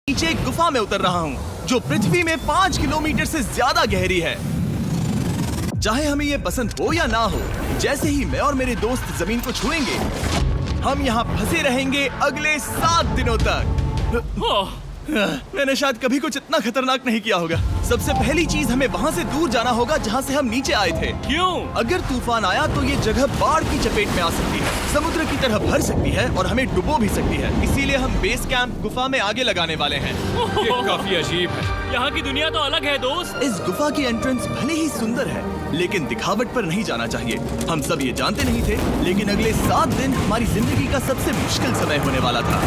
नीचे एक गुफा में उतर रहा हूँ जो पृथ्वी में 5 किलोमीटर से ज्यादा गहरी है। चाहे हमें ये पसंद हो या ना हो, जैसे ही मैं और मेरे दोस्त जमीन को छुएंगे, हम यहाँ फंसे रहेंगे अगले 7 दिनों तक। मैंने शायद कभी कुछ इतना खतरनाक नहीं किया होगा। सबसे पहली चीज, हमें वहाँ से दूर जाना होगा जहाँ से हम नीचे आए थे। क्यों? अगर तूफान आया तो ये जगह बाढ़ की चपेट में आ सकती है, समुद्र की तरह भर सकती है और हमें डुबो भी सकती है। इसीलिए हम बेस कैंप गुफा में आगे लगाने वाले हैं। ये काफी अजीब है। यहाँ की दुनिया तो अलग है दोस्त। इस गुफा की एंट्रेंस भले ही सुंदर है, लेकिन दिखावट पर नहीं जाना चाहिए। हम सब ये जानते नहीं थे, लेकिन अगले 7 दिन हमारी जिंदगी का सबसे मुश्किल समय होने वाला था।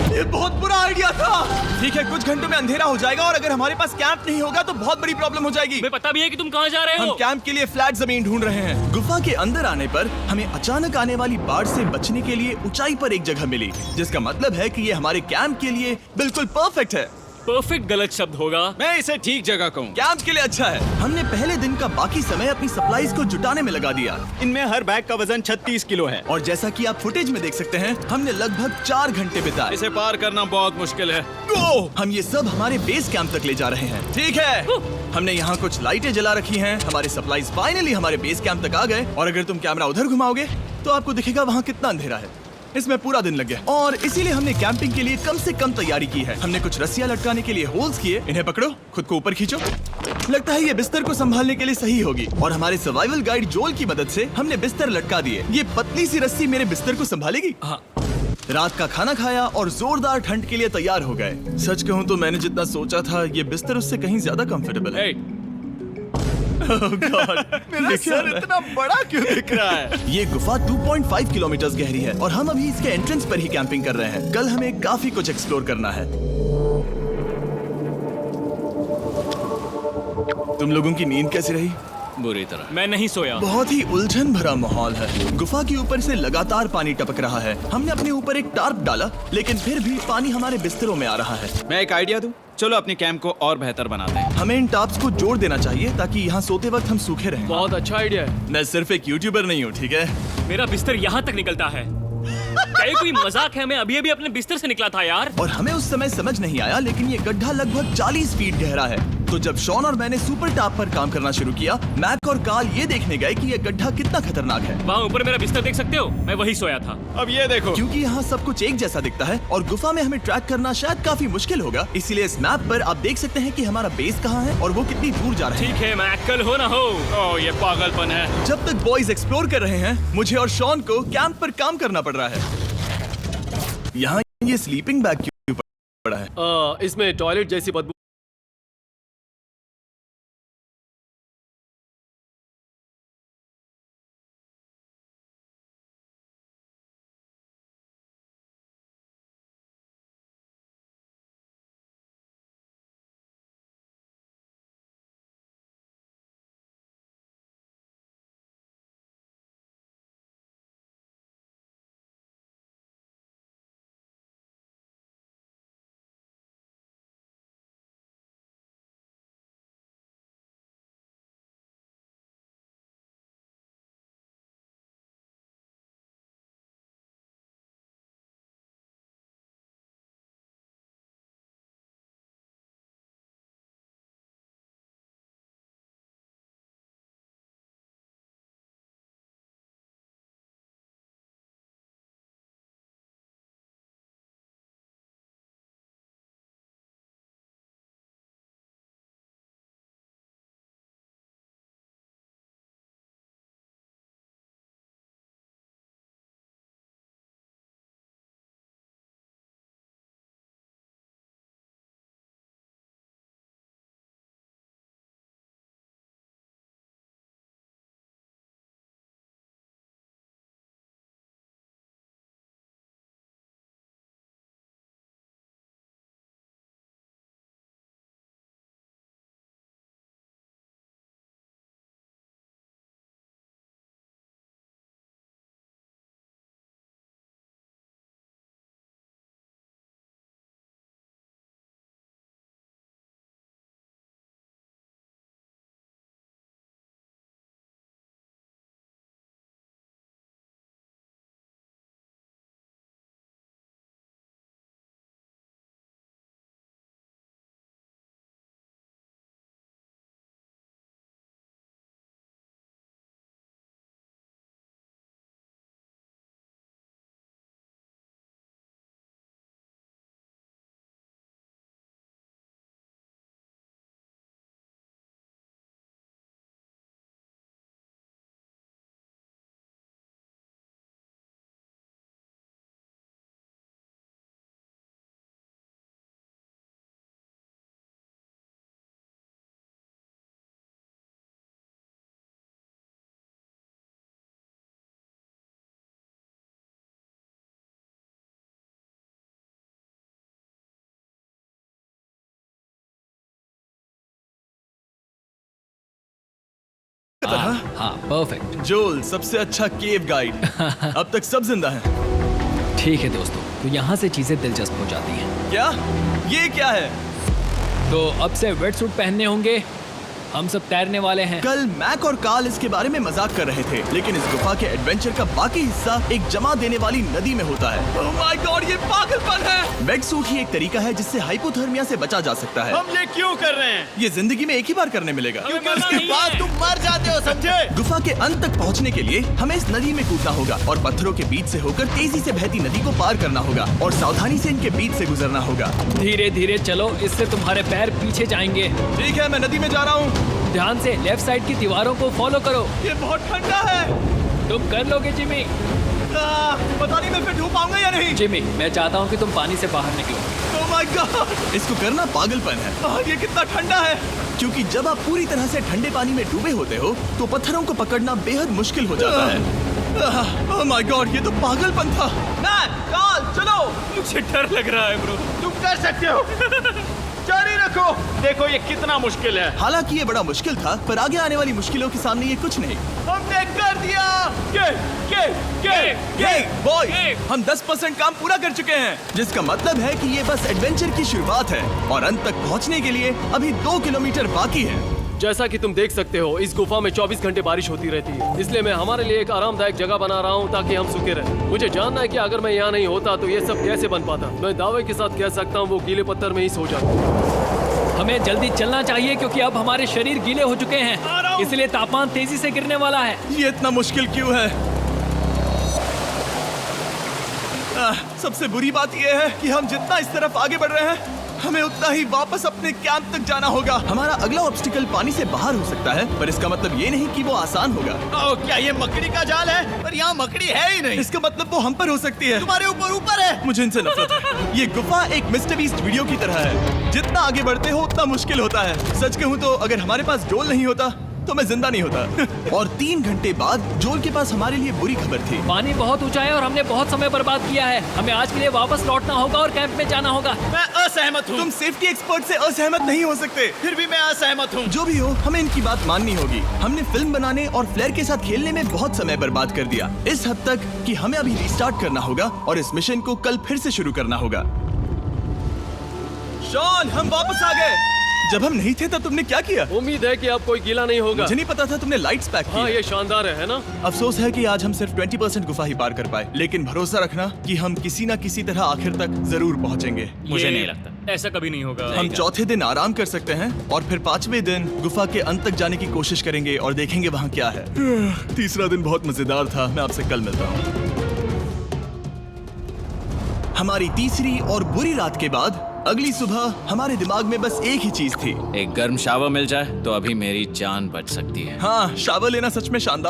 ये बहुत बुरा आइडिया था। ठीक है, कुछ घंटों में अंधेरा हो जाएगा और अगर हमारे पास कैंप नहीं होगा तो बहुत बड़ी प्रॉब्लम हो जाएगी। हमें पता भी है कि तुम कहाँ जा रहे हम हो। कैंप के लिए फ्लैट जमीन ढूंढ रहे हैं। गुफा के अंदर आने पर हमें अचानक आने वाली बाढ़ से बचने के लिए ऊंचाई पर एक जगह मिली, जिसका मतलब है कि ये हमारे कैंप के लिए बिल्कुल परफेक्ट है। परफेक्ट गलत शब्द होगा। मैं इसे ठीक जगह कहूँ। कैंप के लिए अच्छा है। हमने पहले दिन का बाकी समय अपनी सप्लाईज को जुटाने में लगा दिया। इनमें हर बैग का वजन 36 किलो है। और जैसा कि आप फुटेज में देख सकते हैं, हमने लगभग 4 घंटे बिताए। इसे पार करना बहुत मुश्किल है। हम ये सब हमारे बेस कैंप तक ले जा रहे हैं। ठीक है, हमने यहाँ कुछ लाइटें जला रखी हैं। हमारे सप्लाईज फाइनली हमारे बेस कैंप तक आ गए। और अगर तुम कैमरा उधर घुमाओगे तो आपको दिखेगा वहाँ कितना अंधेरा है। इसमें पूरा दिन लग गया और इसीलिए हमने कैंपिंग के लिए कम से कम तैयारी की है। हमने कुछ रस्सियां लटकाने के लिए होल्स किए। इन्हें पकड़ो, खुद को ऊपर खींचो। लगता है ये बिस्तर को संभालने के लिए सही होगी। और हमारे सर्वाइवल गाइड जोल की मदद से हमने बिस्तर लटका दिए। ये पतली सी रस्सी मेरे बिस्तर को संभालेगी। हाँ। रात का खाना खाया और जोरदार ठंड के लिए तैयार हो गए। सच कहूँ तो मैंने जितना सोचा था, ये बिस्तर उससे कहीं ज्यादा कंफर्टेबल है। Oh God, मेरा सर इतना बड़ा क्यों दिख रहा है? ये गुफा 2.5 किलोमीटर गहरी है और हम अभी इसके एंट्रेंस पर ही कैंपिंग कर रहे हैं। कल हमें काफी कुछ एक्सप्लोर करना है। तुम लोगों की नींद कैसी रही? बुरी तरह। मैं नहीं सोया। बहुत ही उलझन भरा माहौल है। गुफा के ऊपर से लगातार पानी टपक रहा है। हमने अपने ऊपर एक टार्प डाला, लेकिन फिर भी पानी हमारे बिस्तरों में आ रहा है। मैं एक आइडिया दूं? चलो अपने कैंप को और बेहतर बनाते हैं। हमें इन टार्प्स को जोड़ देना चाहिए ताकि यहाँ सोते वक्त हम सूखे रहें। बहुत अच्छा आइडिया है। मैं सिर्फ एक यूट्यूबर नहीं हूँ, ठीक है? मेरा बिस्तर यहाँ तक निकलता है। क्या ये कोई मजाक है? मैं अभी अभी अपने बिस्तर से निकला था यार। और हमें उस समय समझ नहीं आया, लेकिन ये गड्ढा लगभग 40 फीट गहरा है। तो जब शॉन और मैंने सुपर टॉप पर काम करना शुरू किया, मैक और कार्ल ये देखने गए कि ये गड्ढा कितना खतरनाक है। वहाँ ऊपर मेरा बिस्तर देख सकते हो? मैं वही सोया था। अब ये देखो। क्योंकि यहाँ सब कुछ एक जैसा दिखता है और गुफा में हमें ट्रैक करना शायद काफी मुश्किल होगा, इसीलिए इस मैप पर आप देख सकते हैं कि हमारा बेस कहाँ है और वो कितनी दूर जा रहा है। ठीक है, मैं कल हो ना हो। ओह, ये पागलपन है। जब तक बॉयज एक्सप्लोर कर रहे हैं, मुझे और शॉन को कैंप पर काम करना पड़ रहा है। यहाँ ये स्लीपिंग बैग क्यों पड़ा है? इसमें टॉयलेट जैसी बदबू तरह। हाँ परफेक्ट। जोल सबसे अच्छा केव गाइड। अब तक सब जिंदा हैं। ठीक है दोस्तों, तो यहाँ से चीजें दिलचस्प हो जाती हैं। क्या? ये क्या है? तो अब से वेट सूट पहनने होंगे, हम सब तैरने वाले हैं। कल मैक और कार्ल इसके बारे में मजाक कर रहे थे, लेकिन इस गुफा के एडवेंचर का बाकी हिस्सा एक जमा देने वाली नदी में होता है। ओह माय गॉड, ये पागलपन है। वेट सूट ही एक तरीका है जिससे हाइपोथर्मिया से बचा जा सकता है। हम ये क्यों कर रहे हैं? ये जिंदगी में एक ही बार करने मिलेगा, क्योंकि उसके बाद तुम मर जाते हो, समझे? गुफा के अंत तक पहुंचने के लिए हमें इस नदी में कूदना होगा और पत्थरों के बीच से होकर तेजी से बहती नदी को पार करना होगा और सावधानी से इनके बीच से गुजरना होगा। धीरे धीरे चलो, इससे तुम्हारे पैर पीछे जाएंगे। ठीक है, मैं नदी में जा रहा हूँ। ध्यान से लेफ्ट साइड की दीवारों को फॉलो करो। ये बहुत ठंडा है। तुम कर लोगे जिमी। पता नहीं मैं फिर डूब पाऊंगा या नहीं। जिमी, मैं चाहता हूँ कि तुम पानी से बाहर निकलो। ओह माय गॉड, इसको करना पागलपन है। ये कितना ठंडा है। क्योंकि जब आप पूरी तरह से ठंडे पानी में डूबे होते हो तो पत्थरों को पकड़ना बेहद मुश्किल हो जाता है। ओह माय गॉड, ये तो पागलपन था। चलो, मुझे डर लग रहा है ब्रो। तुम कर सकते हो। जारी रखो। देखो ये कितना मुश्किल है। हालांकि ये बड़ा मुश्किल था, पर आगे आने वाली मुश्किलों के सामने ये कुछ नहीं। हमने कर दिया। बॉय, हम 10% काम पूरा कर चुके हैं, जिसका मतलब है कि ये बस एडवेंचर की शुरुआत है और अंत तक पहुंचने के लिए अभी 2 किलोमीटर बाकी है। जैसा कि तुम देख सकते हो, इस गुफा में 24 घंटे बारिश होती रहती है, इसलिए मैं हमारे लिए एक आरामदायक जगह बना रहा हूँ ताकि हम सूखे रहें। मुझे जानना है कि अगर मैं यहाँ नहीं होता तो ये सब कैसे बन पाता। मैं दावे के साथ कह सकता हूँ वो गीले पत्थर में ही सो जाता। हमें जल्दी चलना चाहिए क्योंकि अब हमारे शरीर गीले हो चुके हैं, इसलिए तापमान तेजी से गिरने वाला है। ये इतना मुश्किल क्यों है? सबसे बुरी बात यह है कि हम जितना इस तरफ आगे बढ़ रहे हैं, हमें उतना ही वापस अपने कैंप तक जाना होगा। हमारा अगला ऑब्स्टिकल पानी से बाहर हो सकता है, पर इसका मतलब ये नहीं कि वो आसान होगा। क्या ये मकड़ी का जाल है? पर यहाँ मकड़ी है ही नहीं। इसका मतलब वो हम पर हो सकती है। तुम्हारे ऊपर है। मुझे इनसे नफरत है। ये गुफा एक मिस्टर बीस्ट वीडियो की तरह है, जितना आगे बढ़ते हो उतना मुश्किल होता है। सच कहूँ तो अगर हमारे पास जोल नहीं होता तो मैं जिंदा नहीं होता। और 3 घंटे बाद जोल के पास हमारे लिए बुरी खबर थी। पानी बहुत ऊंचा है और हमने बहुत समय बर्बाद किया है। हमें आज के लिए वापस लौटना होगा और कैंप में जाना होगा। मैं असहमत हूँ। तुम सेफ्टी एक्सपर्ट से असहमत नहीं हो सकते। फिर भी मैं असहमत हूँ। जो भी हो, हमें इनकी बात माननी होगी। हमने फिल्म बनाने और फ्लेयर के साथ खेलने में बहुत समय बर्बाद कर दिया, इस हद तक कि हमें अभी रिस्टार्ट करना होगा और इस मिशन को कल फिर से शुरू करना होगा। शॉन, हम वापस आ गए। जब हम नहीं थे तब तुमने क्या किया? उम्मीद है कि अब कोई गीला नहीं होगा। मुझे नहीं पता था तुमने लाइट्स पैक हाँ, की। ये शानदार है ना? अफसोस है कि आज हम सिर्फ 20% गुफा ही पार कर पाए, लेकिन भरोसा रखना कि हम किसी न किसी तरह आखिर तक जरूर पहुंचेंगे। मुझे नहीं लगता। ऐसा कभी नहीं होगा। हम चौथे दिन आराम कर सकते हैं और फिर 5वें दिन गुफा के अंत तक जाने की कोशिश करेंगे और देखेंगे वहाँ क्या है। तीसरा दिन बहुत मजेदार था। मैं आपसे कल मिलता हूँ। हमारी तीसरी और बुरी रात के बाद अगली सुबह हमारे दिमाग में बस एक ही चीज थी। एक गर्म शावर मिल जाए तो अभी मेरी जान बच सकती है। हाँ, शावर लेना सच में शानदार